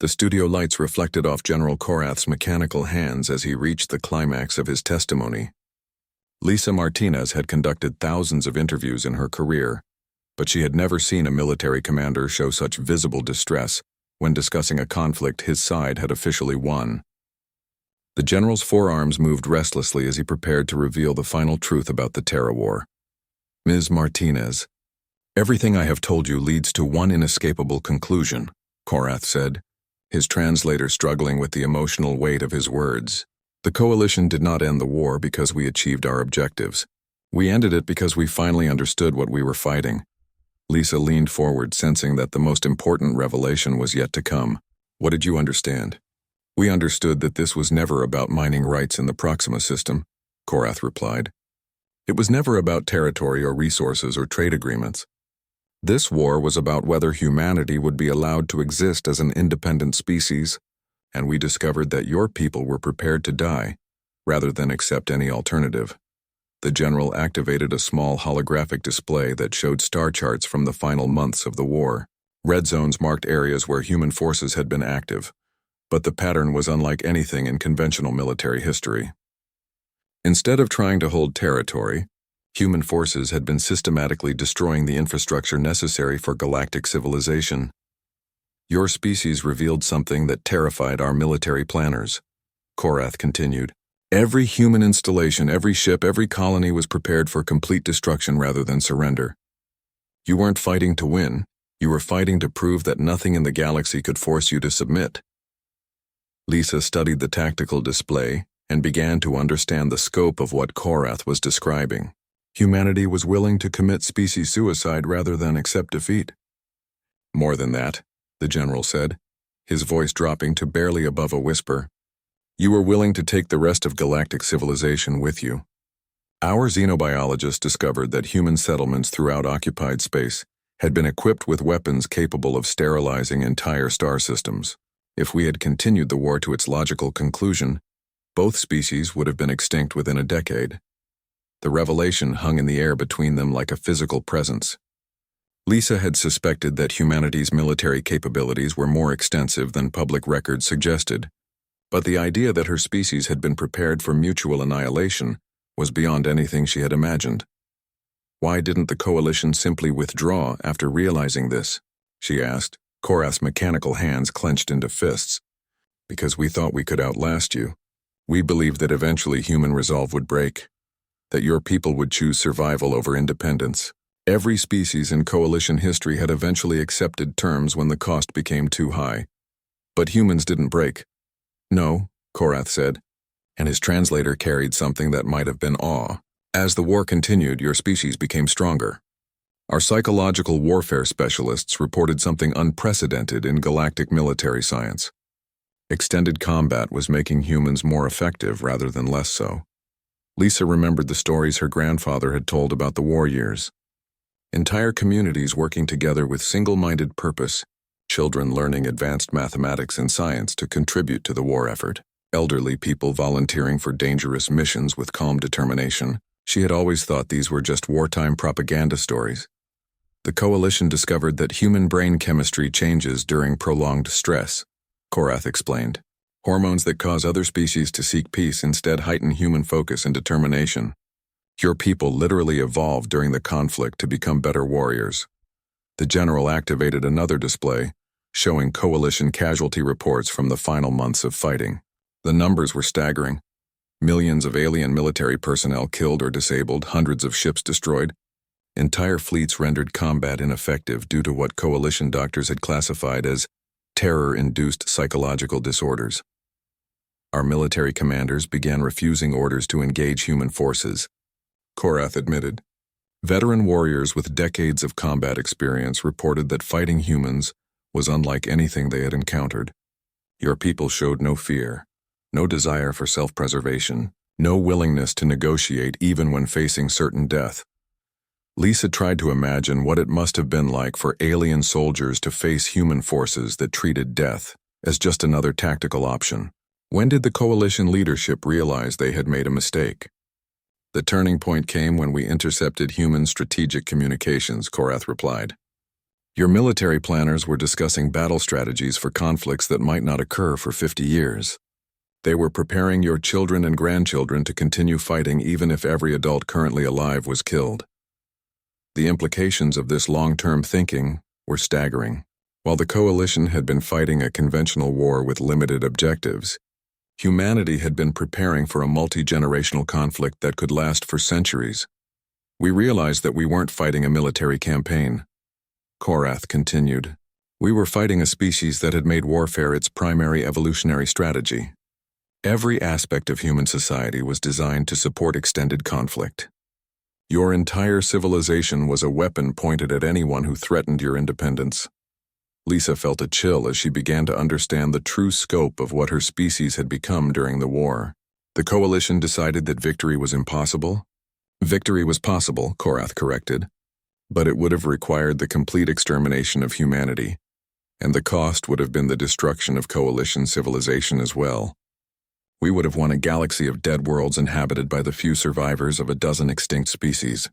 The studio lights reflected off General Korath's mechanical hands as he reached the climax of his testimony. Lisa Martinez had conducted thousands of interviews in her career, but she had never seen a military commander show such visible distress when discussing a conflict his side had officially won. The general's forearms moved restlessly as he prepared to reveal the final truth about the Terra War. Ms. Martinez, everything I have told you leads to one inescapable conclusion, Korath said, his translator struggling with the emotional weight of his words. The coalition did not end the war because we achieved our objectives. We ended it because we finally understood what we were fighting. Lisa leaned forward, sensing that the most important revelation was yet to come. What did you understand? We understood that this was never about mining rights in the Proxima system, Korath replied. It was never about territory or resources or trade agreements. This war was about whether humanity would be allowed to exist as an independent species, and we discovered that your people were prepared to die, rather than accept any alternative. The general activated a small holographic display that showed star charts from the final months of the war. Red zones marked areas where human forces had been active, but the pattern was unlike anything in conventional military history. Instead of trying to hold territory, human forces had been systematically destroying the infrastructure necessary for galactic civilization. Your species revealed something that terrified our military planners, Korath continued. Every human installation, every ship, every colony was prepared for complete destruction rather than surrender. You weren't fighting to win, you were fighting to prove that nothing in the galaxy could force you to submit. Lisa studied the tactical display and began to understand the scope of what Korath was describing. Humanity was willing to commit species suicide rather than accept defeat. More than that, the general said, his voice dropping to barely above a whisper. You were willing to take the rest of galactic civilization with you. Our xenobiologists discovered that human settlements throughout occupied space had been equipped with weapons capable of sterilizing entire star systems. If we had continued the war to its logical conclusion, both species would have been extinct within a decade. The revelation hung in the air between them like a physical presence. Lisa had suspected that humanity's military capabilities were more extensive than public records suggested, but the idea that her species had been prepared for mutual annihilation was beyond anything she had imagined. Why didn't the coalition simply withdraw after realizing this? She asked, Korath's mechanical hands clenched into fists. Because we thought we could outlast you. We believed that eventually human resolve would break, that your people would choose survival over independence. Every species in coalition history had eventually accepted terms when the cost became too high. But humans didn't break. No, Korath said, and his translator carried something that might have been awe. As the war continued, your species became stronger. Our psychological warfare specialists reported something unprecedented in galactic military science. Extended combat was making humans more effective rather than less so. Lisa remembered the stories her grandfather had told about the war years. Entire communities working together with single-minded purpose, children learning advanced mathematics and science to contribute to the war effort, elderly people volunteering for dangerous missions with calm determination. She had always thought these were just wartime propaganda stories. The coalition discovered that human brain chemistry changes during prolonged stress, Korath explained. Hormones that cause other species to seek peace instead heighten human focus and determination. Your people literally evolved during the conflict to become better warriors. The general activated another display, showing coalition casualty reports from the final months of fighting. The numbers were staggering. Millions of alien military personnel killed or disabled, hundreds of ships destroyed. Entire fleets rendered combat ineffective due to what coalition doctors had classified as terror-induced psychological disorders. Our military commanders began refusing orders to engage human forces, Korath admitted. Veteran warriors with decades of combat experience reported that fighting humans was unlike anything they had encountered. Your people showed no fear, no desire for self-preservation, no willingness to negotiate even when facing certain death. Lisa tried to imagine what it must have been like for alien soldiers to face human forces that treated death as just another tactical option. When did the coalition leadership realize they had made a mistake? The turning point came when we intercepted human strategic communications, Korath replied. Your military planners were discussing battle strategies for conflicts that might not occur for 50 years. They were preparing your children and grandchildren to continue fighting even if every adult currently alive was killed. The implications of this long-term thinking were staggering. While the Coalition had been fighting a conventional war with limited objectives, humanity had been preparing for a multi-generational conflict that could last for centuries. We realized that we weren't fighting a military campaign. Korath continued. We were fighting a species that had made warfare its primary evolutionary strategy. Every aspect of human society was designed to support extended conflict. Your entire civilization was a weapon pointed at anyone who threatened your independence. Lisa felt a chill as she began to understand the true scope of what her species had become during the war. The Coalition decided that victory was impossible. Victory was possible, Korath corrected, but it would have required the complete extermination of humanity, and the cost would have been the destruction of Coalition civilization as well. We would have won a galaxy of dead worlds inhabited by the few survivors of a dozen extinct species.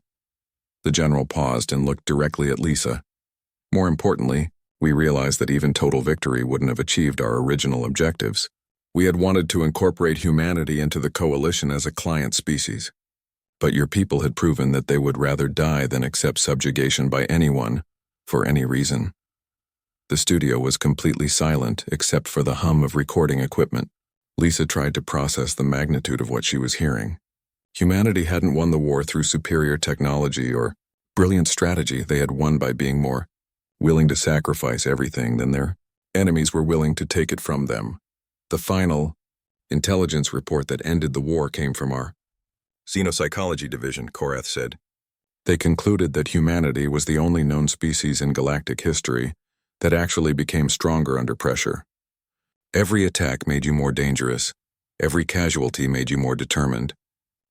The general paused and looked directly at Lisa. More importantly, we realized that even total victory wouldn't have achieved our original objectives. We had wanted to incorporate humanity into the Coalition as a client species. But your people had proven that they would rather die than accept subjugation by anyone, for any reason. The studio was completely silent except for the hum of recording equipment. Lisa tried to process the magnitude of what she was hearing. Humanity hadn't won the war through superior technology or brilliant strategy. They had won by being more willing to sacrifice everything than their enemies were willing to take it from them. The final intelligence report that ended the war came from our Xenopsychology division, Korath said. They concluded that humanity was the only known species in galactic history that actually became stronger under pressure. Every attack made you more dangerous. Every casualty made you more determined.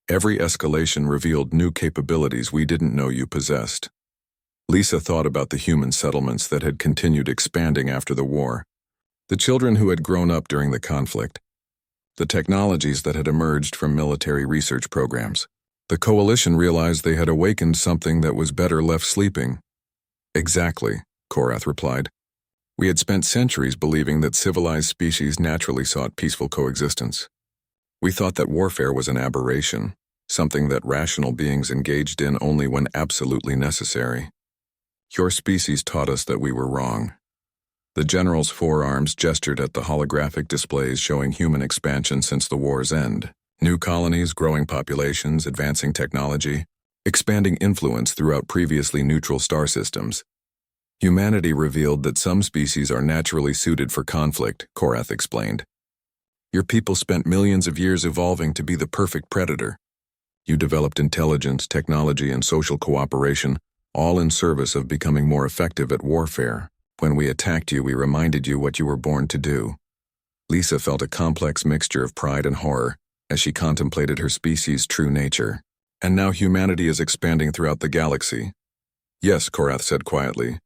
Every escalation revealed new capabilities we didn't know you possessed. Lisa thought about the human settlements that had continued expanding after the war, the children who had grown up during the conflict, the technologies that had emerged from military research programs. The Coalition realized they had awakened something that was better left sleeping. Exactly, Korath replied. We had spent centuries believing that civilized species naturally sought peaceful coexistence. We thought that warfare was an aberration, something that rational beings engaged in only when absolutely necessary. Your species taught us that we were wrong. The general's forearms gestured at the holographic displays showing human expansion since the war's end. New colonies, growing populations, advancing technology, expanding influence throughout previously neutral star systems. Humanity revealed that some species are naturally suited for conflict, Korath explained. Your people spent millions of years evolving to be the perfect predator. You developed intelligence, technology, and social cooperation, all in service of becoming more effective at warfare. When we attacked you, we reminded you what you were born to do. Lisa felt a complex mixture of pride and horror as she contemplated her species' true nature. And now humanity is expanding throughout the galaxy. Yes, Korath said quietly.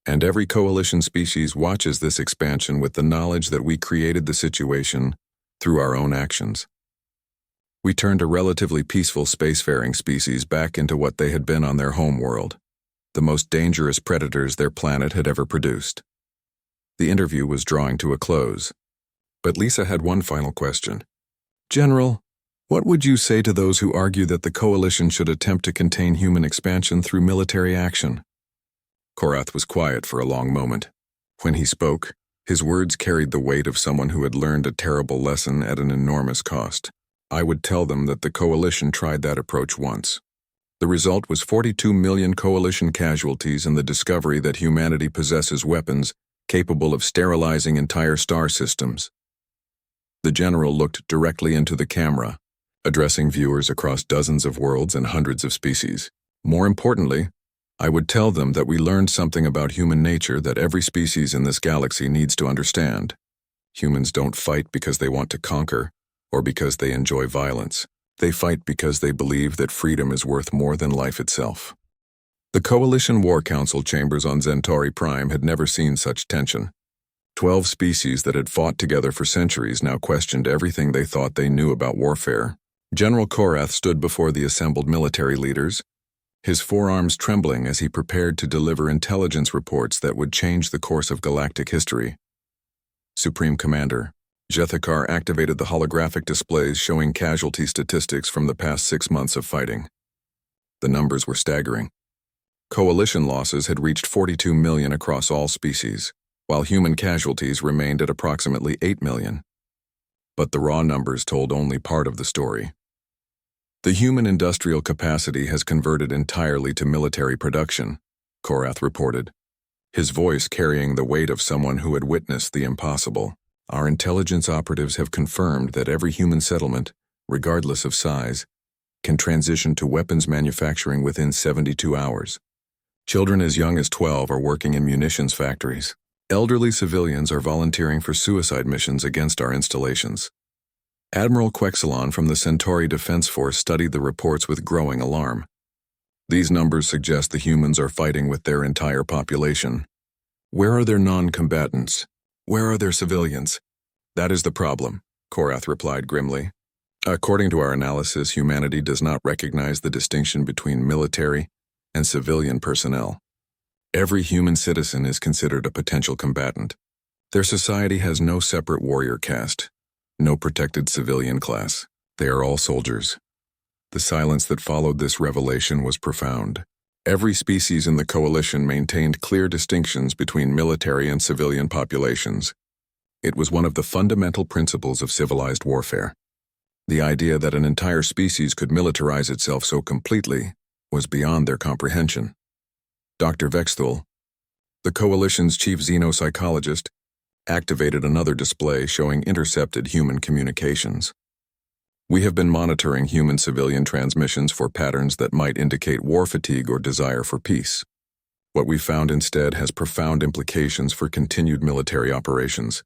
And every Coalition species watches this expansion with the knowledge that we created the situation through our own actions. We turned a relatively peaceful spacefaring species back into what they had been on their home world, the most dangerous predators their planet had ever produced. The interview was drawing to a close, but Lisa had one final question. General, what would you say to those who argue that the Coalition should attempt to contain human expansion through military action? Korath was quiet for a long moment. When he spoke, his words carried the weight of someone who had learned a terrible lesson at an enormous cost. I would tell them that the Coalition tried that approach once. The result was 42 million Coalition casualties and the discovery that humanity possesses weapons capable of sterilizing entire star systems. The general looked directly into the camera, addressing viewers across dozens of worlds and hundreds of species. More importantly, I would tell them that we learned something about human nature that every species in this galaxy needs to understand. Humans don't fight because they want to conquer or because they enjoy violence. They fight because they believe that freedom is worth more than life itself. The Coalition War Council chambers on Centauri Prime had never seen such tension. 12 species that had fought together for centuries now questioned everything they thought they knew about warfare. General Korath stood before the assembled military leaders, his forearms trembling as he prepared to deliver intelligence reports that would change the course of galactic history. Supreme Commander, Jethakar activated the holographic displays showing casualty statistics from the past 6 months of fighting. The numbers were staggering. Coalition losses had reached 42 million across all species, while human casualties remained at approximately 8 million. But the raw numbers told only part of the story. The human industrial capacity has converted entirely to military production, Korath reported, his voice carrying the weight of someone who had witnessed the impossible. Our intelligence operatives have confirmed that every human settlement, regardless of size, can transition to weapons manufacturing within 72 hours. Children as young as 12 are working in munitions factories. Elderly civilians are volunteering for suicide missions against our installations. Admiral Quexelon from the Centauri Defense Force studied the reports with growing alarm. These numbers suggest the humans are fighting with their entire population. Where are their non-combatants? Where are their civilians? That is the problem, Korath replied grimly. According to our analysis, humanity does not recognize the distinction between military and civilian personnel. Every human citizen is considered a potential combatant. Their society has no separate warrior caste, no protected civilian class. They are all soldiers. The silence that followed this revelation was profound. Every species in the coalition maintained clear distinctions between military and civilian populations. It was one of the fundamental principles of civilized warfare. The idea that an entire species could militarize itself so completely was beyond their comprehension. Dr. Vexthul, the coalition's chief xenopsychologist, activated another display showing intercepted human communications. We have been monitoring human-civilian transmissions for patterns that might indicate war fatigue or desire for peace. What we found instead has profound implications for continued military operations.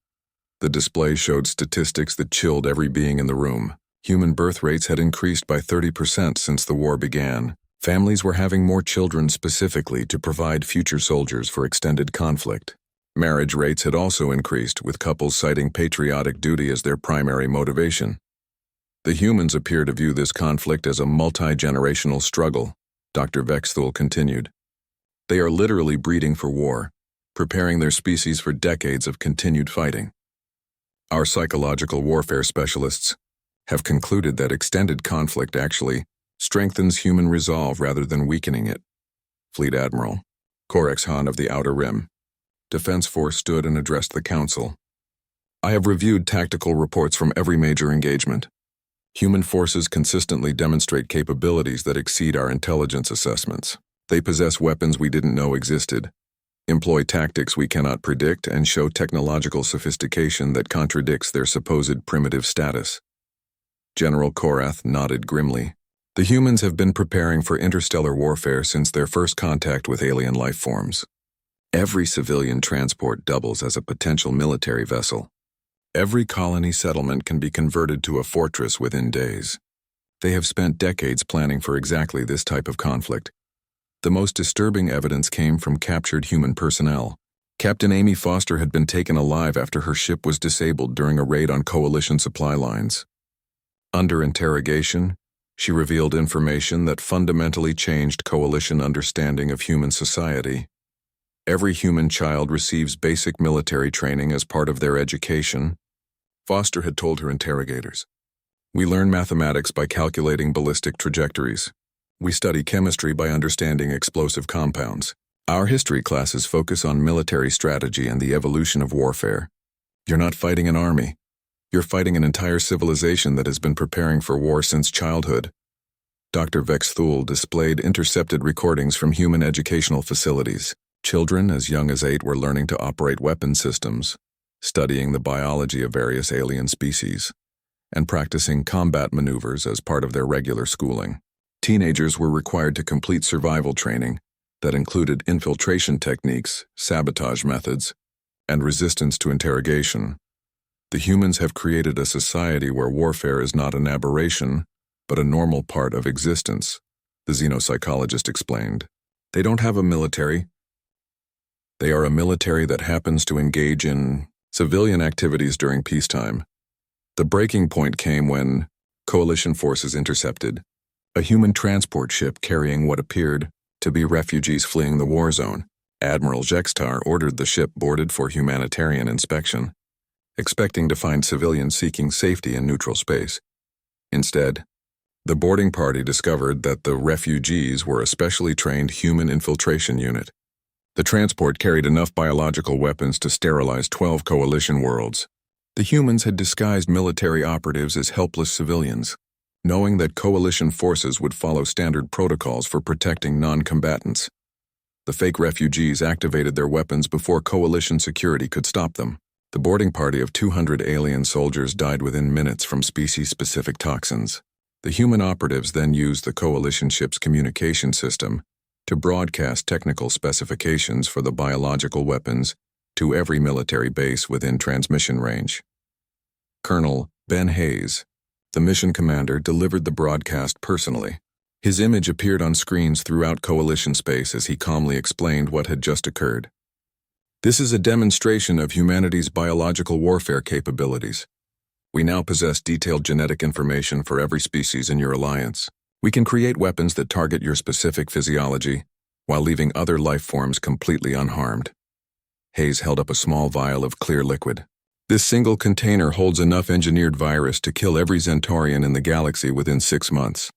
The display showed statistics that chilled every being in the room. Human birth rates had increased by 30% since the war began. Families were having more children specifically to provide future soldiers for extended conflict. Marriage rates had also increased, with couples citing patriotic duty as their primary motivation. The humans appear to view this conflict as a multi-generational struggle, Dr. Vexthul continued. They are literally breeding for war, preparing their species for decades of continued fighting. Our psychological warfare specialists have concluded that extended conflict actually strengthens human resolve rather than weakening it. Fleet Admiral Korex Han of the Outer Rim, Defense Force, stood and addressed the Council. I have reviewed tactical reports from every major engagement. Human forces consistently demonstrate capabilities that exceed our intelligence assessments. They possess weapons we didn't know existed, employ tactics we cannot predict, and show technological sophistication that contradicts their supposed primitive status. General Korath nodded grimly. The humans have been preparing for interstellar warfare since their first contact with alien life forms. Every civilian transport doubles as a potential military vessel. Every colony settlement can be converted to a fortress within days. They have spent decades planning for exactly this type of conflict. The most disturbing evidence came from captured human personnel. Captain Amy Foster had been taken alive after her ship was disabled during a raid on Coalition supply lines. Under interrogation, she revealed information that fundamentally changed Coalition understanding of human society. Every human child receives basic military training as part of their education, Foster had told her interrogators. We learn mathematics by calculating ballistic trajectories. We study chemistry by understanding explosive compounds. Our history classes focus on military strategy and the evolution of warfare. You're not fighting an army. You're fighting an entire civilization that has been preparing for war since childhood. Dr. Vexthul displayed intercepted recordings from human educational facilities. Children as young as 8 were learning to operate weapon systems, studying the biology of various alien species, and practicing combat maneuvers as part of their regular schooling. Teenagers were required to complete survival training that included infiltration techniques, sabotage methods, and resistance to interrogation. The humans have created a society where warfare is not an aberration, but a normal part of existence, the xenopsychologist explained. They don't have a military. They are a military that happens to engage in civilian activities during peacetime. The breaking point came when Coalition forces intercepted A human transport ship carrying what appeared to be refugees fleeing the war zone. Admiral Jextar ordered the ship boarded for humanitarian inspection, expecting to find civilians seeking safety in neutral space. Instead, the boarding party discovered that the refugees were a specially trained human infiltration unit. The transport carried enough biological weapons to sterilize 12 coalition worlds. The humans had disguised military operatives as helpless civilians, knowing that coalition forces would follow standard protocols for protecting non-combatants. The fake refugees activated their weapons before coalition security could stop them. The boarding party of 200 alien soldiers died within minutes from species-specific toxins. The human operatives then used the coalition ship's communication system to broadcast technical specifications for the biological weapons to every military base within transmission range. Colonel Ben Hayes, the mission commander, delivered the broadcast personally. His image appeared on screens throughout coalition space as he calmly explained what had just occurred. This is a demonstration of humanity's biological warfare capabilities. We now possess detailed genetic information for every species in your alliance. We can create weapons that target your specific physiology while leaving other life forms completely unharmed. Hayes held up a small vial of clear liquid. This single container holds enough engineered virus to kill every Centaurian in the galaxy within 6 months.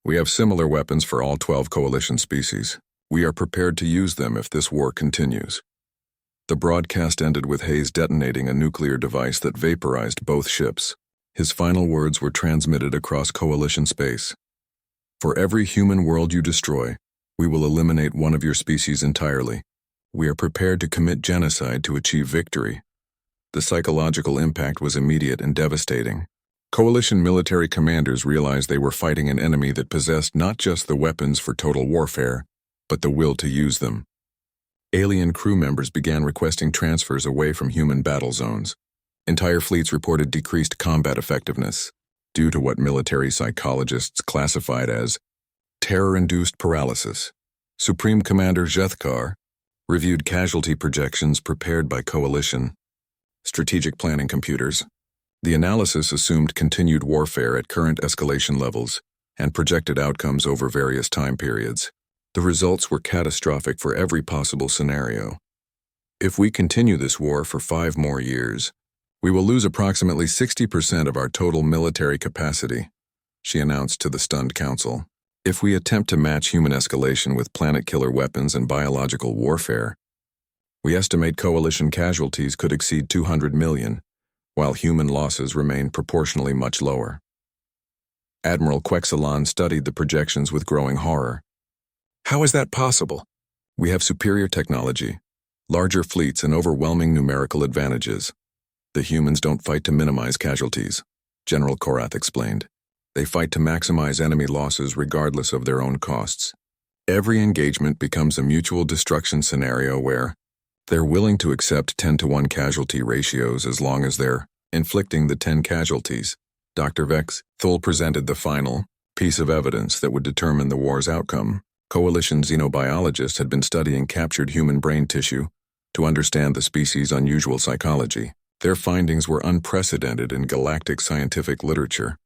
We have similar weapons for all 12 coalition species. We are prepared to use them if this war continues. The broadcast ended with Hayes detonating a nuclear device that vaporized both ships. His final words were transmitted across coalition space. For every human world you destroy, we will eliminate one of your species entirely. We are prepared to commit genocide to achieve victory. The psychological impact was immediate and devastating. Coalition military commanders realized they were fighting an enemy that possessed not just the weapons for total warfare, but the will to use them. Alien crew members began requesting transfers away from human battle zones. Entire fleets reported decreased combat effectiveness due to what military psychologists classified as terror-induced paralysis. Supreme Commander Jethkar reviewed casualty projections prepared by Coalition strategic planning computers. The analysis assumed continued warfare at current escalation levels and projected outcomes over various time periods. The results were catastrophic for every possible scenario. If we continue this war for 5 more years, we will lose approximately 60% of our total military capacity, she announced to the stunned council. If we attempt to match human escalation with planet-killer weapons and biological warfare, we estimate coalition casualties could exceed 200 million, while human losses remain proportionally much lower. Admiral Quexelon studied the projections with growing horror. How is that possible? We have superior technology, larger fleets, and overwhelming numerical advantages. The humans don't fight to minimize casualties, General Korath explained. They fight to maximize enemy losses regardless of their own costs. Every engagement becomes a mutual destruction scenario where they're willing to accept 10-to-1 casualty ratios as long as they're inflicting the 10 casualties. Dr. Vex Thul presented the final piece of evidence that would determine the war's outcome. Coalition xenobiologists had been studying captured human brain tissue to understand the species' unusual psychology. Their findings were unprecedented in galactic scientific literature.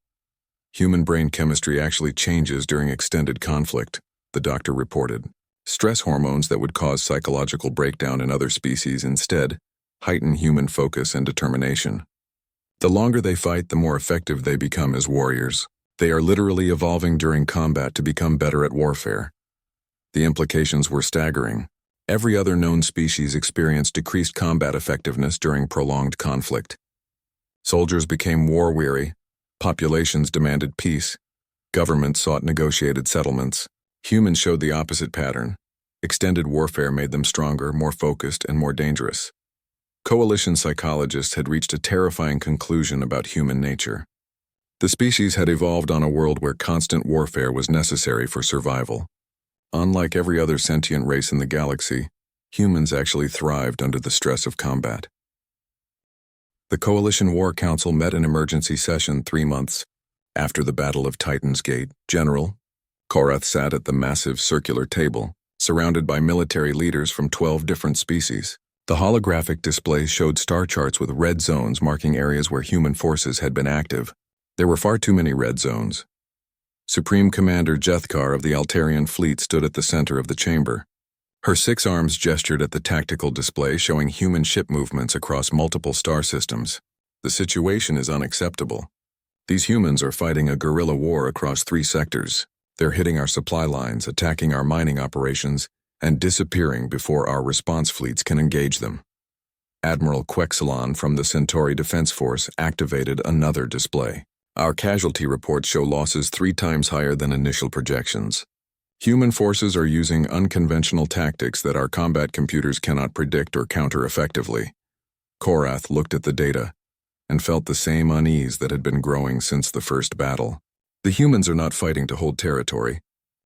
Human brain chemistry actually changes during extended conflict, the doctor reported. Stress hormones that would cause psychological breakdown in other species instead heighten human focus and determination. The longer they fight, the more effective they become as warriors. They are literally evolving during combat to become better at warfare. The implications were staggering. Every other known species experienced decreased combat effectiveness during prolonged conflict. Soldiers became war-weary, populations demanded peace, governments sought negotiated settlements. Humans showed the opposite pattern. Extended warfare made them stronger, more focused, and more dangerous. Coalition psychologists had reached a terrifying conclusion about human nature. The species had evolved on a world where constant warfare was necessary for survival. Unlike every other sentient race in the galaxy, humans actually thrived under the stress of combat. The Coalition War Council met in emergency session 3 months after the Battle of Titan's Gate. General Korath sat at the massive circular table, surrounded by military leaders from 12 different species. The holographic display showed star charts with red zones marking areas where human forces had been active. There were far too many red zones. Supreme Commander Jethkar of the Altarian fleet stood at the center of the chamber. Her 6 arms gestured at the tactical display showing human ship movements across multiple star systems. The situation is unacceptable. These humans are fighting a guerrilla war across 3 sectors. They're hitting our supply lines, attacking our mining operations, and disappearing before our response fleets can engage them. Admiral Quexelon from the Centauri Defense Force activated another display. Our casualty reports show losses 3 times higher than initial projections. Human forces are using unconventional tactics that our combat computers cannot predict or counter effectively. Korath looked at the data and felt the same unease that had been growing since the first battle. The humans are not fighting to hold territory.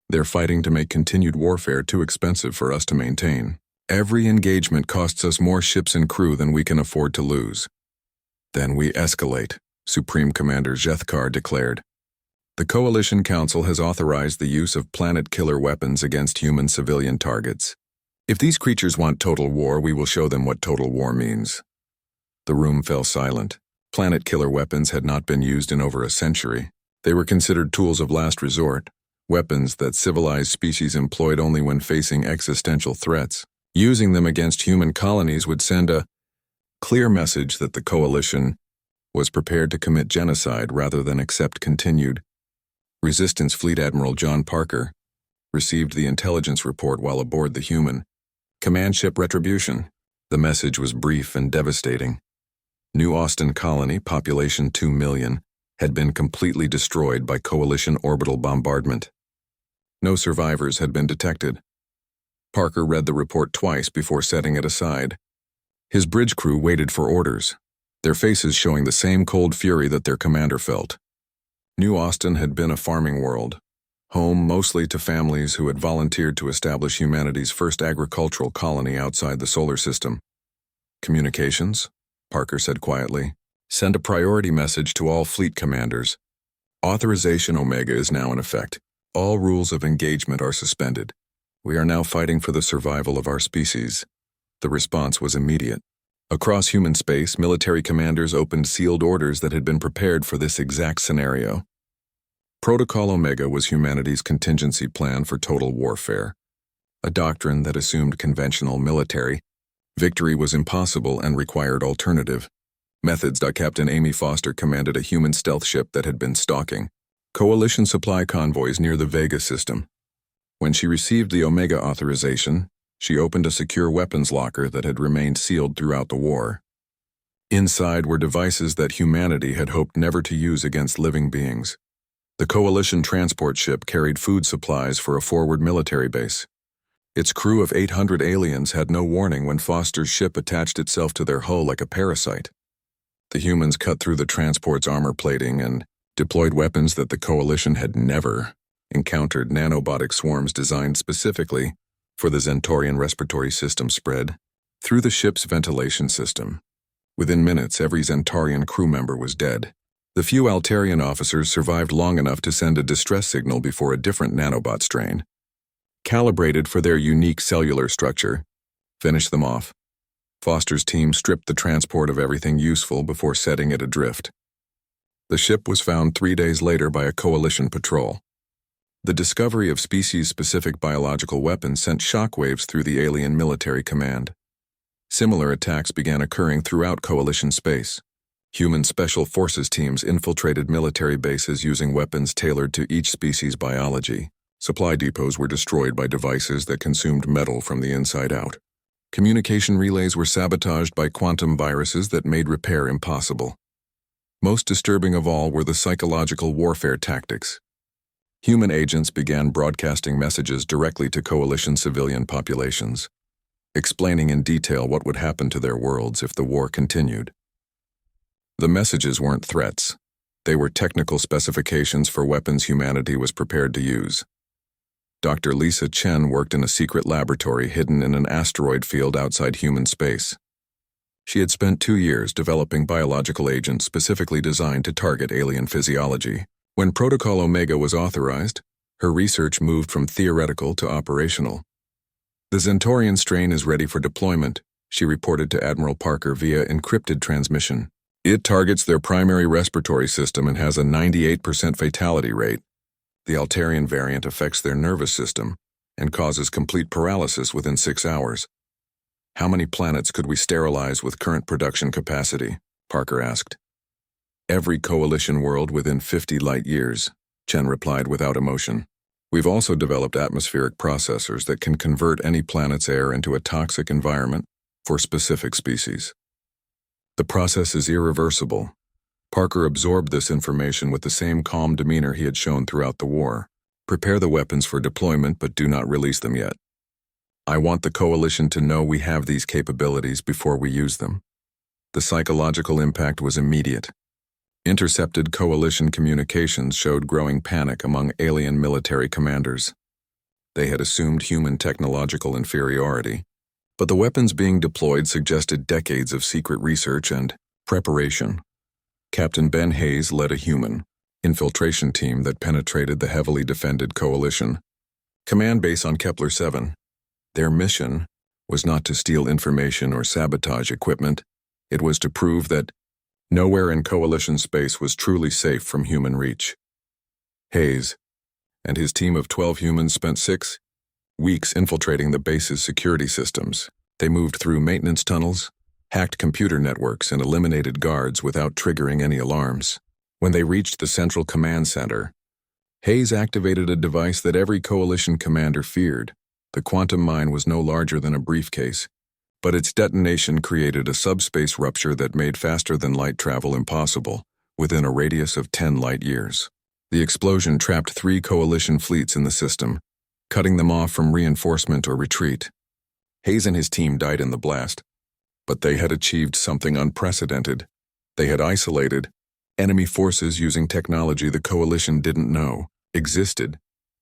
They're fighting to make continued warfare too expensive for us to maintain. Every engagement costs us more ships and crew than we can afford to lose. Then we escalate, Supreme Commander Jethkar declared. The Coalition Council has authorized the use of planet-killer weapons against human civilian targets. If these creatures want total war, we will show them what total war means. The room fell silent. Planet-killer weapons had not been used in over a century. They were considered tools of last resort, weapons that civilized species employed only when facing existential threats. Using them against human colonies would send a clear message that the Coalition was prepared to commit genocide rather than accept continued. Resistance Fleet Admiral John Parker received the intelligence report while aboard the human. Command Ship Retribution. The message was brief and devastating. New Austin Colony, population 2 million, had been completely destroyed by Coalition orbital bombardment. No survivors had been detected. Parker read the report twice before setting it aside. His bridge crew waited for orders, their faces showing the same cold fury that their commander felt. New Austin had been a farming world, home mostly to families who had volunteered to establish humanity's first agricultural colony outside the solar system. Communications, Parker said quietly. Send a priority message to all fleet commanders. Authorization Omega is now in effect. All rules of engagement are suspended. We are now fighting for the survival of our species. The response was immediate. Across human space, military commanders opened sealed orders that had been prepared for this exact scenario. Protocol Omega was humanity's contingency plan for total warfare, a doctrine that assumed conventional military victory was impossible and required alternative methods. Captain Amy Foster commanded a human stealth ship that had been stalking Coalition supply convoys near the Vega system. When she received the Omega authorization, she opened a secure weapons locker that had remained sealed throughout the war. Inside were devices that humanity had hoped never to use against living beings. The Coalition transport ship carried food supplies for a forward military base. Its crew of 800 aliens had no warning when Foster's ship attached itself to their hull like a parasite. The humans cut through the transport's armor plating and deployed weapons that the Coalition had never encountered, nanobotic swarms designed specifically for the Centaurian respiratory system spread through the ship's ventilation system. Within minutes, every Centaurian crew member was dead. The few Altarian officers survived long enough to send a distress signal before a different nanobot strain, calibrated for their unique cellular structure, finished them off. Foster's team stripped the transport of everything useful before setting it adrift. The ship was found 3 days later by a Coalition patrol. The discovery of species-specific biological weapons sent shockwaves through the alien military command. Similar attacks began occurring throughout Coalition space. Human special forces teams infiltrated military bases using weapons tailored to each species' biology. Supply depots were destroyed by devices that consumed metal from the inside out. Communication relays were sabotaged by quantum viruses that made repair impossible. Most disturbing of all were the psychological warfare tactics. Human agents began broadcasting messages directly to Coalition civilian populations, explaining in detail what would happen to their worlds if the war continued. The messages weren't threats. They were technical specifications for weapons humanity was prepared to use. Dr. Lisa Chen worked in a secret laboratory hidden in an asteroid field outside human space. She had spent 2 years developing biological agents specifically designed to target alien physiology. When Protocol Omega was authorized, her research moved from theoretical to operational. The Centaurian strain is ready for deployment, she reported to Admiral Parker via encrypted transmission. It targets their primary respiratory system and has a 98% fatality rate. The Altarian variant affects their nervous system and causes complete paralysis within 6 hours. How many planets could we sterilize with current production capacity? Parker asked. Every coalition world within 50 light years, Chen replied without emotion. We've also developed atmospheric processors that can convert any planet's air into a toxic environment for specific species. The process is irreversible. Parker absorbed this information with the same calm demeanor he had shown throughout the war. Prepare the weapons for deployment, but do not release them yet. I want the Coalition to know we have these capabilities before we use them. The psychological impact was immediate. Intercepted Coalition communications showed growing panic among alien military commanders. They had assumed human technological inferiority, but the weapons being deployed suggested decades of secret research and preparation. Captain Ben Hayes led a human infiltration team that penetrated the heavily defended Coalition command base on Kepler 7. Their mission was not to steal information or sabotage equipment. It was to prove that nowhere in Coalition space was truly safe from human reach. Hayes and his team of 12 humans spent 6 weeks infiltrating the base's security systems. They moved through maintenance tunnels, hacked computer networks, and eliminated guards without triggering any alarms. When they reached the central command center, Hayes activated a device that every Coalition commander feared. The quantum mine was no larger than a briefcase, but its detonation created a subspace rupture that made faster-than-light travel impossible within a radius of 10 light years. The explosion trapped 3 Coalition fleets in the system, cutting them off from reinforcement or retreat. Hayes and his team died in the blast, but they had achieved something unprecedented. They had isolated enemy forces using technology the Coalition didn't know existed.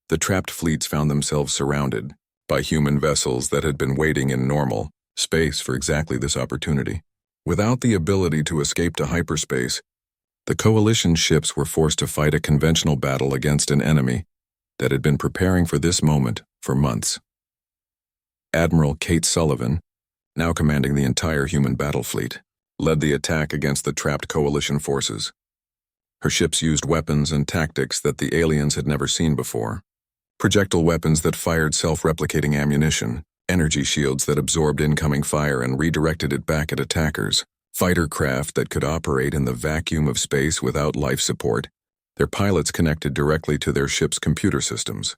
The trapped fleets found themselves surrounded by human vessels that had been waiting in normal space for exactly this opportunity. Without the ability to escape to hyperspace, the Coalition ships were forced to fight a conventional battle against an enemy that had been preparing for this moment for months. Admiral Kate Sullivan, now commanding the entire human battle fleet, led the attack against the trapped Coalition forces. Her ships used weapons and tactics that the aliens had never seen before. Projectile weapons that fired self-replicating ammunition, energy shields that absorbed incoming fire and redirected it back at attackers, fighter craft that could operate in the vacuum of space without life support, their pilots connected directly to their ship's computer systems.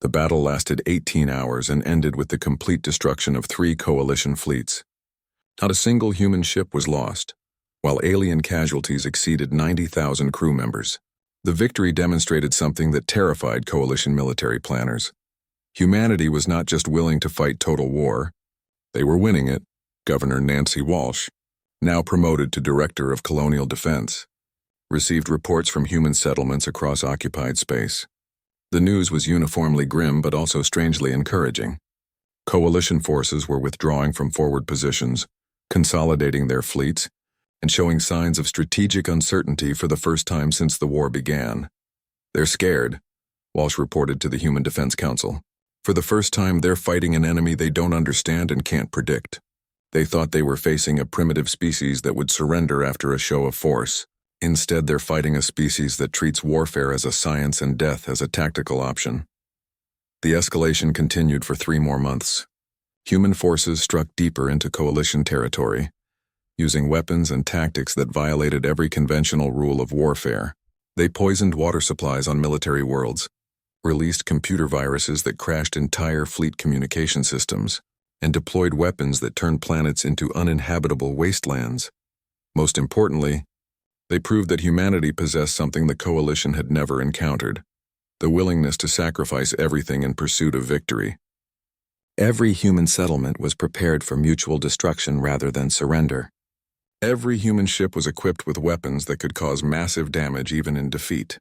The battle lasted 18 hours and ended with the complete destruction of 3 Coalition fleets. Not a single human ship was lost, while alien casualties exceeded 90,000 crew members. The victory demonstrated something that terrified Coalition military planners. Humanity was not just willing to fight total war, they were winning it. Governor Nancy Walsh, now promoted to Director of Colonial Defense, received reports from human settlements across occupied space. The news was uniformly grim but also strangely encouraging. Coalition forces were withdrawing from forward positions, consolidating their fleets, and showing signs of strategic uncertainty for the first time since the war began. They're scared, Walsh reported to the Human Defense Council. For the first time, they're fighting an enemy they don't understand and can't predict. They thought they were facing a primitive species that would surrender after a show of force. Instead, they're fighting a species that treats warfare as a science and death as a tactical option. The escalation continued for 3 more months. Human forces struck deeper into Coalition territory, using weapons and tactics that violated every conventional rule of warfare. They poisoned water supplies on military worlds, released computer viruses that crashed entire fleet communication systems, and deployed weapons that turned planets into uninhabitable wastelands. Most importantly, they proved that humanity possessed something the Coalition had never encountered: the willingness to sacrifice everything in pursuit of victory. Every human settlement was prepared for mutual destruction rather than surrender. Every human ship was equipped with weapons that could cause massive damage even in defeat.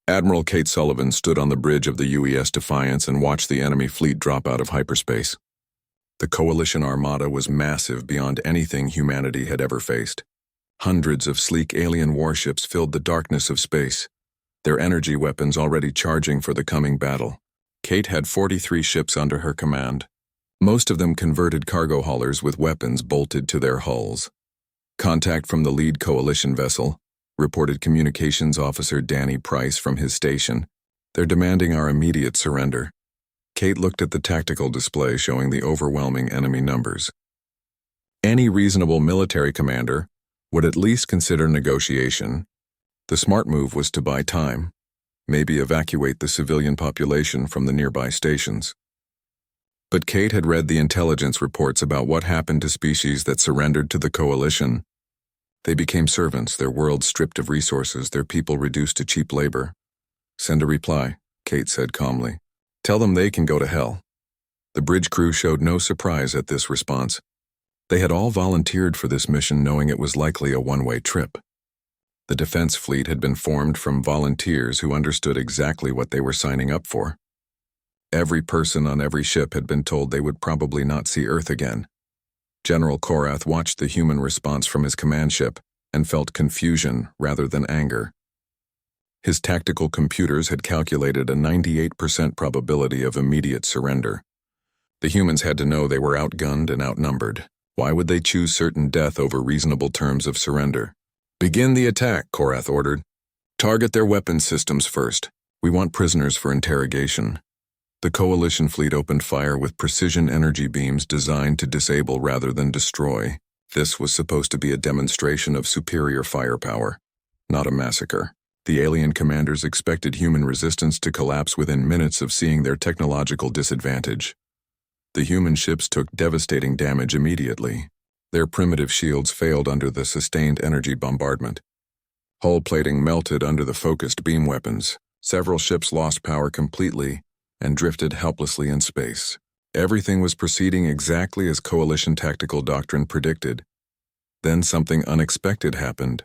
Admiral Kate Sullivan stood on the bridge of the UES Defiance and watched the enemy fleet drop out of hyperspace. The Coalition armada was massive beyond anything humanity had ever faced. Hundreds of sleek alien warships filled the darkness of space, their energy weapons already charging for the coming battle. Kate had 43 ships under her command, most of them converted cargo haulers with weapons bolted to their hulls. Contact from the lead Coalition vessel, reported Communications Officer Danny Price from his station. They're demanding our immediate surrender. Kate looked at the tactical display showing the overwhelming enemy numbers. Any reasonable military commander would at least consider negotiation. The smart move was to buy time, maybe evacuate the civilian population from the nearby stations. But Kate had read the intelligence reports about what happened to species that surrendered to the Coalition. They became servants, their world stripped of resources, their people reduced to cheap labor. Send a reply, Kate said calmly. Tell them they can go to hell. The bridge crew showed no surprise at this response. They had all volunteered for this mission knowing it was likely a one-way trip. The defense fleet had been formed from volunteers who understood exactly what they were signing up for. Every person on every ship had been told they would probably not see Earth again. General Korath watched the human response from his command ship and felt confusion rather than anger. His tactical computers had calculated a 98% probability of immediate surrender. The humans had to know they were outgunned and outnumbered. Why would they choose certain death over reasonable terms of surrender? Begin the attack, Korath ordered. Target their weapons systems first. We want prisoners for interrogation. The Coalition fleet opened fire with precision energy beams designed to disable rather than destroy. This was supposed to be a demonstration of superior firepower, not a massacre. The alien commanders expected human resistance to collapse within minutes of seeing their technological disadvantage. The human ships took devastating damage immediately. Their primitive shields failed under the sustained energy bombardment. Hull plating melted under the focused beam weapons. Several ships lost power completely and drifted helplessly in space. Everything was proceeding exactly as Coalition tactical doctrine predicted. Then something unexpected happened.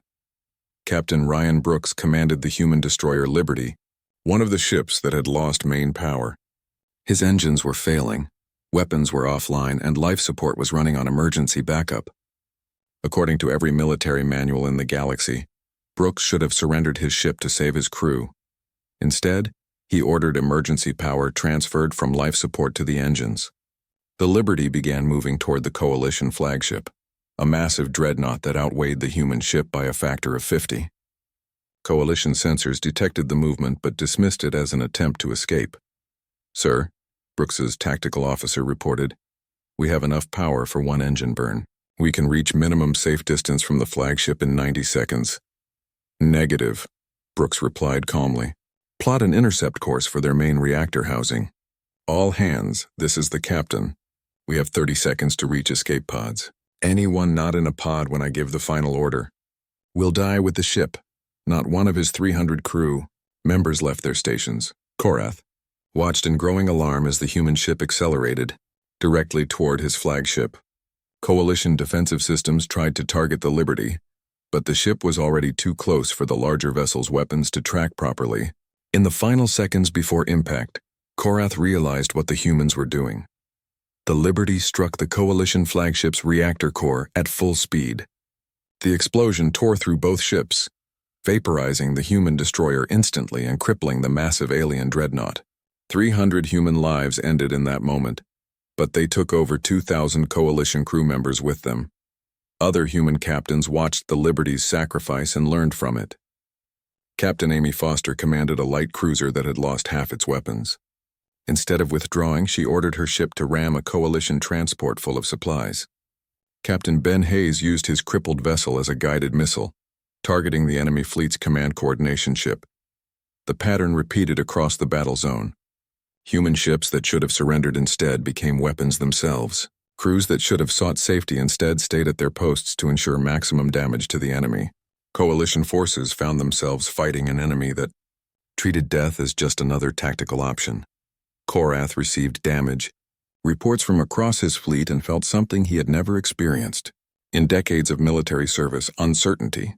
Captain Ryan Brooks commanded the human destroyer Liberty, one of the ships that had lost main power. His engines were failing, weapons were offline, and life support was running on emergency backup. According to every military manual in the galaxy, Brooks should have surrendered his ship to save his crew. Instead, he ordered emergency power transferred from life support to the engines. The Liberty began moving toward the Coalition flagship, a massive dreadnought that outweighed the human ship by a factor of 50. Coalition sensors detected the movement but dismissed it as an attempt to escape. Sir, Brooks's tactical officer reported, we have enough power for one engine burn. We can reach minimum safe distance from the flagship in 90 seconds. Negative, Brooks replied calmly. Plot an intercept course for their main reactor housing. All hands, this is the captain. We have 30 seconds to reach escape pods. Anyone not in a pod when I give the final order will die with the ship. Not one of his 300 crew members left their stations. Korath watched in growing alarm as the human ship accelerated directly toward his flagship. Coalition defensive systems tried to target the Liberty, but the ship was already too close for the larger vessel's weapons to track properly. In the final seconds before impact, Korath realized what the humans were doing. The Liberty struck the Coalition flagship's reactor core at full speed. The explosion tore through both ships, vaporizing the human destroyer instantly and crippling the massive alien dreadnought. 300 human lives ended in that moment, but they took over 2,000 Coalition crew members with them. Other human captains watched the Liberty's sacrifice and learned from it. Captain Amy Foster commanded a light cruiser that had lost half its weapons. Instead of withdrawing, she ordered her ship to ram a Coalition transport full of supplies. Captain Ben Hayes used his crippled vessel as a guided missile, targeting the enemy fleet's command coordination ship. The pattern repeated across the battle zone. Human ships that should have surrendered instead became weapons themselves. Crews that should have sought safety instead stayed at their posts to ensure maximum damage to the enemy. Coalition forces found themselves fighting an enemy that treated death as just another tactical option. Korath received damage, reports from across his fleet, and felt something he had never experienced. In decades of military service, uncertainty.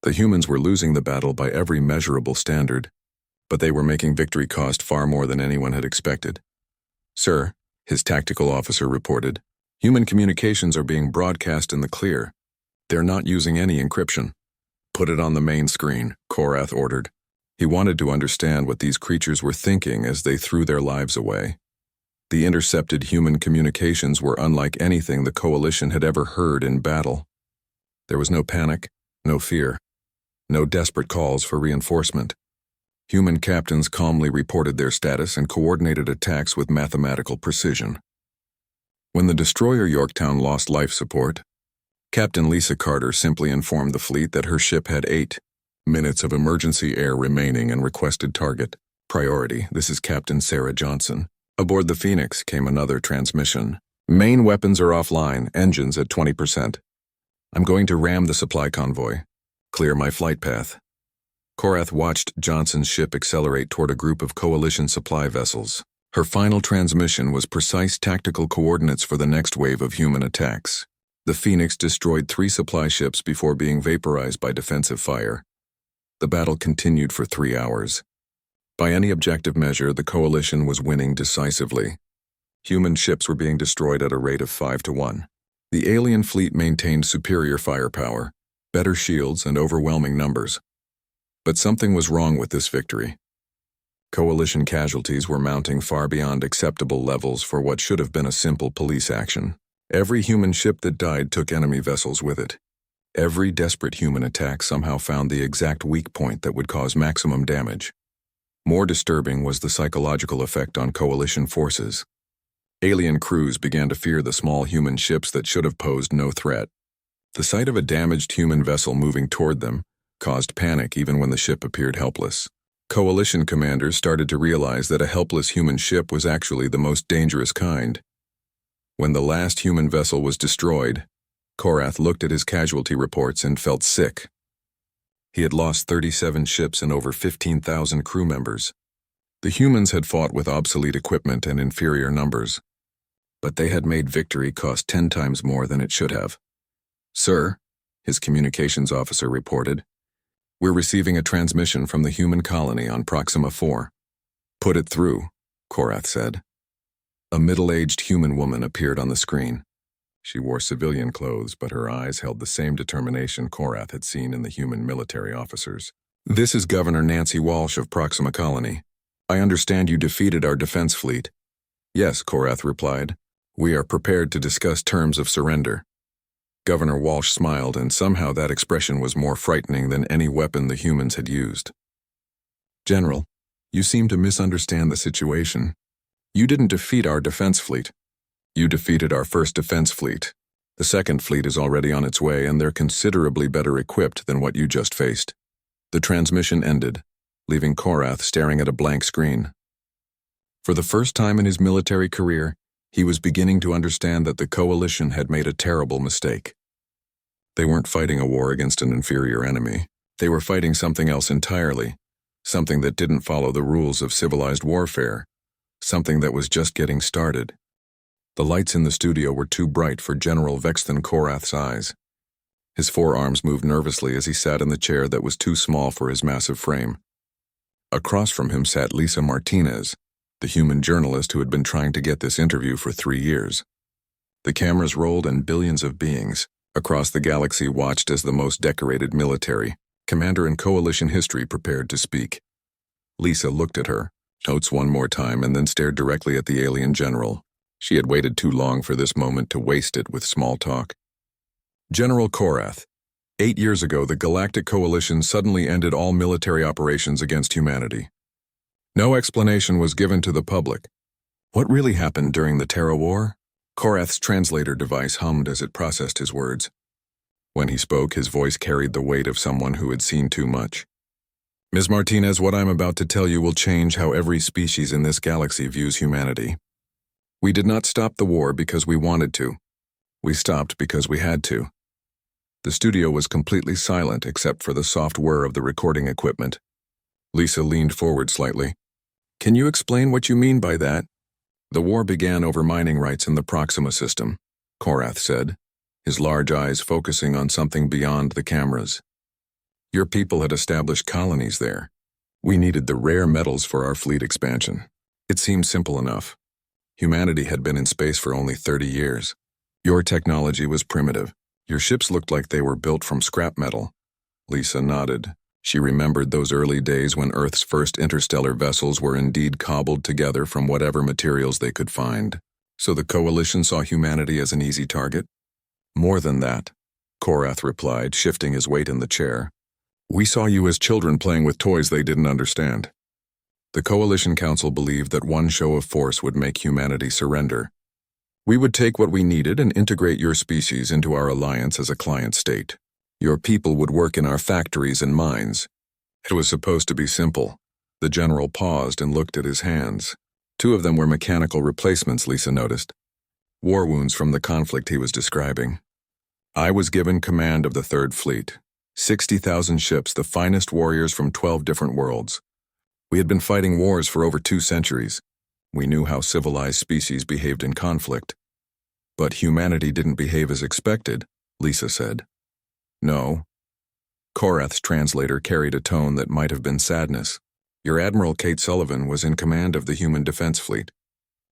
The humans were losing the battle by every measurable standard, but they were making victory cost far more than anyone had expected. Sir, his tactical officer reported, human communications are being broadcast in the clear. They're not using any encryption. Put it on the main screen, Korath ordered. He wanted to understand what these creatures were thinking as they threw their lives away. The intercepted human communications were unlike anything the Coalition had ever heard in battle. There was no panic, no fear. No desperate calls for reinforcement. Human captains calmly reported their status and coordinated attacks with mathematical precision. When the destroyer Yorktown lost life support, Captain Lisa Carter simply informed the fleet that her ship had 8 minutes of emergency air remaining and requested target priority. This is Captain Sarah Johnson. Aboard the Phoenix came another transmission. Main weapons are offline, engines at 20%. I'm going to ram the supply convoy. Clear my flight path. Korath watched Johnson's ship accelerate toward a group of coalition supply vessels. Her final transmission was precise tactical coordinates for the next wave of human attacks. The Phoenix destroyed 3 supply ships before being vaporized by defensive fire. The battle continued for 3 hours. By any objective measure, the coalition was winning decisively. Human ships were being destroyed at a rate of 5 to 1. The alien fleet maintained superior firepower, better shields, and overwhelming numbers. But something was wrong with this victory. Coalition casualties were mounting far beyond acceptable levels for what should have been a simple police action. Every human ship that died took enemy vessels with it. Every desperate human attack somehow found the exact weak point that would cause maximum damage. More disturbing was the psychological effect on coalition forces. Alien crews began to fear the small human ships that should have posed no threat. The sight of a damaged human vessel moving toward them caused panic even when the ship appeared helpless. Coalition commanders started to realize that a helpless human ship was actually the most dangerous kind. When the last human vessel was destroyed, Korath looked at his casualty reports and felt sick. He had lost 37 ships and over 15,000 crew members. The humans had fought with obsolete equipment and inferior numbers, but they had made victory cost 10 times more than it should have. "Sir," his communications officer reported, "we're receiving a transmission from the human colony on Proxima 4. "Put it through," Korath said. A middle-aged human woman appeared on the screen. She wore civilian clothes, but her eyes held the same determination Korath had seen in the human military officers. "This is Governor Nancy Walsh of Proxima Colony. I understand you defeated our defense fleet." "Yes," Korath replied. "We are prepared to discuss terms of surrender." Governor Walsh smiled, and somehow that expression was more frightening than any weapon the humans had used. "General, you seem to misunderstand the situation. You didn't defeat our defense fleet. You defeated our first defense fleet. The second fleet is already on its way, and they're considerably better equipped than what you just faced." The transmission ended, leaving Korath staring at a blank screen. For the first time in his military career, he was beginning to understand that the coalition had made a terrible mistake. They weren't fighting a war against an inferior enemy. They were fighting something else entirely, something that didn't follow the rules of civilized warfare, something that was just getting started. The lights in the studio were too bright for General Vexton Korath's eyes. His forearms moved nervously as he sat in the chair that was too small for his massive frame. Across from him sat Lisa Martinez, the human journalist who had been trying to get this interview for 3 years. The cameras rolled and billions of beings across the galaxy watched as the most decorated military commander in coalition history prepared to speak. Lisa looked at her notes one more time and then stared directly at the alien general. She had waited too long for this moment to waste it with small talk. "General Korath, 8 years ago the Galactic Coalition suddenly ended all military operations against humanity. No explanation was given to the public. What really happened during the Terra War?" Korath's translator device hummed as it processed his words. When he spoke, his voice carried the weight of someone who had seen too much. "Ms. Martinez, what I'm about to tell you will change how every species in this galaxy views humanity. We did not stop the war because we wanted to. We stopped because we had to." The studio was completely silent except for the soft whir of the recording equipment. Lisa leaned forward slightly. "Can you explain what you mean by that?" "The war began over mining rights in the Proxima system," Korath said, his large eyes focusing on something beyond the cameras. "Your people had established colonies there. We needed the rare metals for our fleet expansion. It seemed simple enough. Humanity had been in space for only 30 years. Your technology was primitive. Your ships looked like they were built from scrap metal." Lisa nodded. She remembered those early days when Earth's first interstellar vessels were indeed cobbled together from whatever materials they could find. "So the Coalition saw humanity as an easy target?" "More than that," Korath replied, shifting his weight in the chair. We saw you as children playing with toys they didn't understand. The Coalition Council believed that one show of force would make humanity surrender. We would take what we needed and integrate your species into our alliance as a client state. Your people would work in our factories and mines. It was supposed to be simple. The general paused and looked at his hands. 2 of them were mechanical replacements, Lisa noticed. War wounds from the conflict he was describing. I was given command of the 3rd Fleet. 60,000 ships, the finest warriors from 12 different worlds. We had been fighting wars for over 2 centuries. We knew how civilized species behaved in conflict. But humanity didn't behave as expected, Lisa said. No. Korath's translator carried a tone that might have been sadness. Your Admiral Kate Sullivan was in command of the Human Defense Fleet.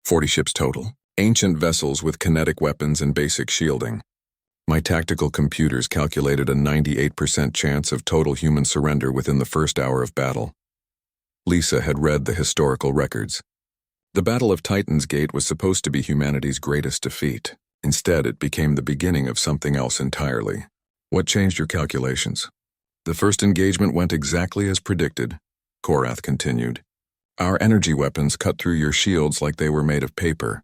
40 ships total. Ancient vessels with kinetic weapons and basic shielding. My tactical computers calculated a 98% chance of total human surrender within the first hour of battle. Lisa had read the historical records. The Battle of Titan's Gate was supposed to be humanity's greatest defeat. Instead, it became the beginning of something else entirely. What changed your calculations? The first engagement went exactly as predicted, Korath continued. Our energy weapons cut through your shields like they were made of paper.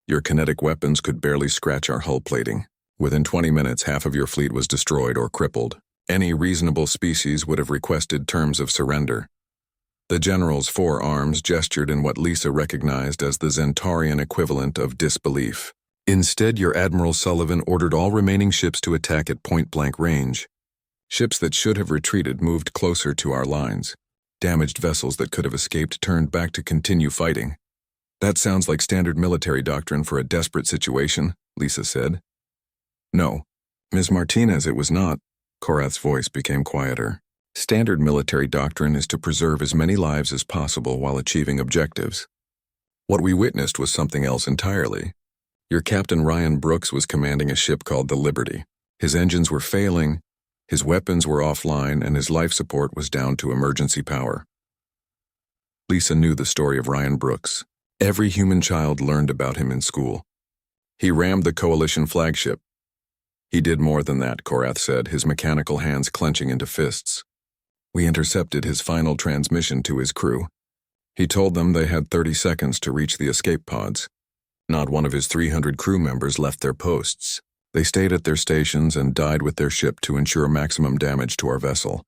Your kinetic weapons could barely scratch our hull plating. Within 20 minutes, half of your fleet was destroyed or crippled. Any reasonable species would have requested terms of surrender. The general's 4 arms gestured in what Lisa recognized as the Zentaurian equivalent of disbelief. Instead, your Admiral Sullivan ordered all remaining ships to attack at point-blank range. Ships that should have retreated moved closer to our lines. Damaged vessels that could have escaped turned back to continue fighting. That sounds like standard military doctrine for a desperate situation, Lisa said. No, Ms. Martinez, it was not. Korath's voice became quieter. Standard military doctrine is to preserve as many lives as possible while achieving objectives. What we witnessed was something else entirely. Your Captain Ryan Brooks was commanding a ship called the Liberty. His engines were failing, his weapons were offline, and his life support was down to emergency power. Lisa knew the story of Ryan Brooks. Every human child learned about him in school. He rammed the Coalition flagship. He did more than that, Korath said, his mechanical hands clenching into fists. We intercepted his final transmission to his crew. He told them they had 30 seconds to reach the escape pods. Not one of his 300 crew members left their posts. They stayed at their stations and died with their ship to ensure maximum damage to our vessel.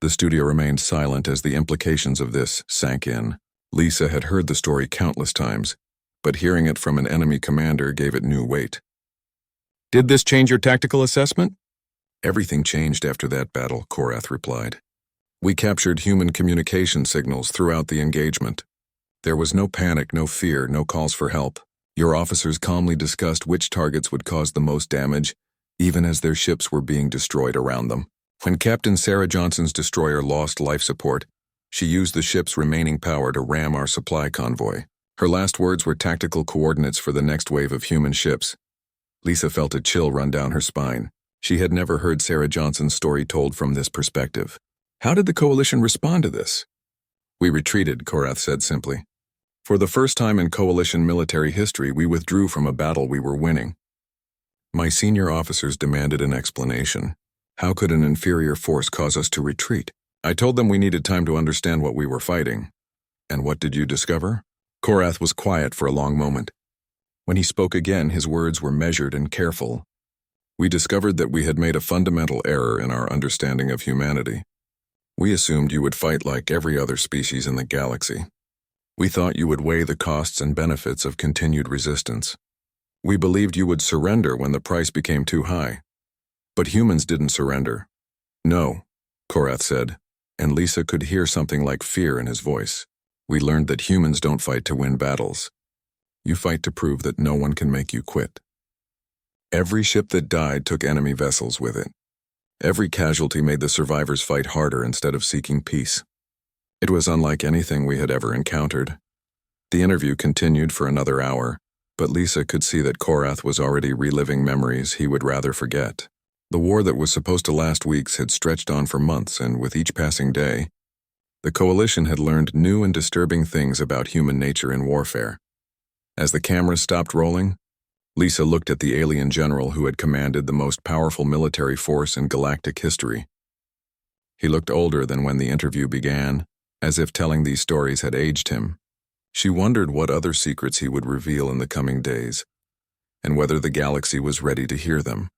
The studio remained silent as the implications of this sank in. Lisa had heard the story countless times, but hearing it from an enemy commander gave it new weight. Did this change your tactical assessment? Everything changed after that battle, Korath replied. We captured human communication signals throughout the engagement. There was no panic, no fear, no calls for help. Your officers calmly discussed which targets would cause the most damage, even as their ships were being destroyed around them. When Captain Sarah Johnson's destroyer lost life support, she used the ship's remaining power to ram our supply convoy. Her last words were tactical coordinates for the next wave of human ships. Lisa felt a chill run down her spine. She had never heard Sarah Johnson's story told from this perspective. How did the Coalition respond to this? We retreated, Korath said simply. For the first time in Coalition military history, we withdrew from a battle we were winning. My senior officers demanded an explanation. How could an inferior force cause us to retreat? I told them we needed time to understand what we were fighting. And what did you discover? Korath was quiet for a long moment. When he spoke again, his words were measured and careful. We discovered that we had made a fundamental error in our understanding of humanity. We assumed you would fight like every other species in the galaxy. We thought you would weigh the costs and benefits of continued resistance. We believed you would surrender when the price became too high. But humans didn't surrender. No, Korath said, and Lisa could hear something like fear in his voice. We learned that humans don't fight to win battles. You fight to prove that no one can make you quit. Every ship that died took enemy vessels with it. Every casualty made the survivors fight harder instead of seeking peace. It was unlike anything we had ever encountered. The interview continued for another hour, but Lisa could see that Korath was already reliving memories he would rather forget. The war that was supposed to last weeks had stretched on for months, and with each passing day, the Coalition had learned new and disturbing things about human nature in warfare. As the cameras stopped rolling, Lisa looked at the alien general who had commanded the most powerful military force in galactic history. He looked older than when the interview began, as if telling these stories had aged him. She wondered what other secrets he would reveal in the coming days, and whether the galaxy was ready to hear them.